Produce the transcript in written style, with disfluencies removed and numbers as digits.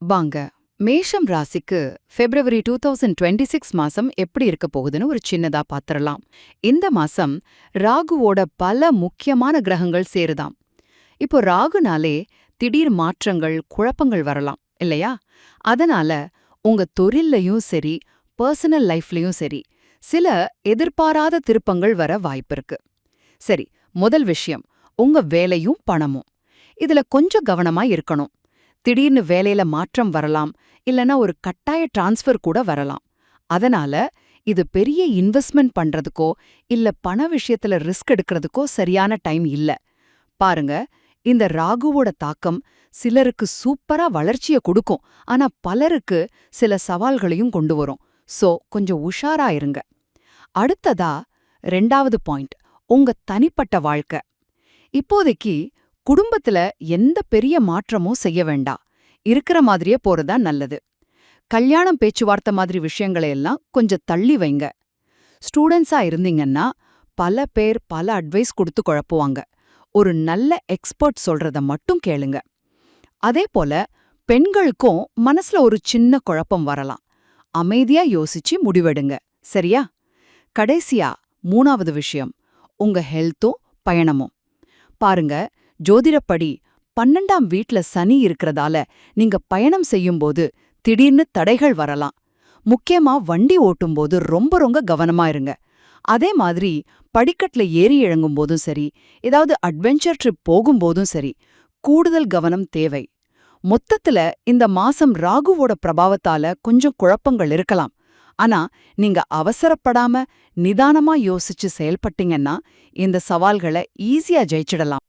வாங்க, மேஷம் ராசிக்கு பிப்ரவரி 2026 மாசம் எப்படி இருக்க போகுதுன்னு ஒரு சின்னதா பாத்திரலாம். இந்த மாசம் ராகுவோட பல முக்கியமான கிரகங்கள் சேருதாம். இப்போ ராகுனாலே திடீர் மாற்றங்கள், குழப்பங்கள் வரலாம் இல்லையா? அதனால உங்க தொழில்லையும் சரி, பர்சனல் லைஃப்லயும் சரி, சில எதிர்பாராத திருப்பங்கள் வர வாய்ப்பிருக்கு. சரி, முதல் விஷயம், உங்க வேலையும் பணமும். இதுல கொஞ்சம் கவனமா இருக்கணும். திடீர்னு வேலையில மாற்றம் வரலாம், இல்லனா ஒரு கட்டாய டிரான்ஸ்ஃபர் கூட வரலாம். அதனால இது பெரிய இன்வெஸ்ட்மெண்ட் பண்றதுக்கோ இல்ல பண விஷயத்துல ரிஸ்க் எடுக்கிறதுக்கோ சரியான டைம் இல்ல. பாருங்க, இந்த ராகுவோட தாக்கம் சிலருக்கு சூப்பரா வளர்ச்சிய கொடுக்கும், ஆனா பலருக்கு சில சவால்களையும் கொண்டு வரும். சோ கொஞ்சம் உஷாரா இருங்க. அடுத்ததா, 2வது பாயிண்ட், உங்க தனிப்பட்ட வாழ்க்கை. இப்போதைக்கு குடும்பத்துல எந்த பெரிய மாற்றமும் செய்ய வேண்டாம். இருக்கிற மாதிரியே போறதா நல்லது. கல்யாணம் பேச்சுவார்த்தை மாதிரி விஷயங்களை எல்லாம் கொஞ்சம் தள்ளி வைங்க. ஸ்டூடெண்ட்ஸா இருந்தீங்கன்னா பல பேர் பல அட்வைஸ் கொடுத்து குழப்புவாங்க. ஒரு நல்ல எக்ஸ்பர்ட் சொல்றத மட்டும் கேளுங்க. அதே போல பெண்களுக்கும் மனசுல ஒரு சின்ன குழப்பம் வரலாம். அமைதியா யோசிச்சு முடிவெடுங்க. சரியா? கடைசியா 3வது விஷயம், உங்க ஹெல்த்தும் பயணமும். பாருங்க, ஜோதிடப்படி 12ஆம் வீட்ல சனி இருக்கிறதால நீங்க பயணம் செய்யும்போது திடீர்னு தடைகள் வரலாம். முக்கியமா வண்டி ஓட்டும்போது ரொம்ப ரொம்ப கவனமா இருங்க. அதே மாதிரி படிக்கட்டுல ஏறி இறங்கும்போதும் சரி, ஏதாவது அட்வென்ச்சர் ட்ரிப் போகும்போதும் சரி, கூடுதல் கவனம் தேவை. மொத்தத்துல இந்த மாசம் ராகுவோட பிரபாவத்தால கொஞ்சம் குழப்பங்கள் இருக்கலாம். ஆனா நீங்க அவசரப்படாம நிதானமா யோசிச்சு செயல்பட்டீங்கன்னா இந்த சவால்களை ஈஸியா ஜெயிச்சிடலாம்.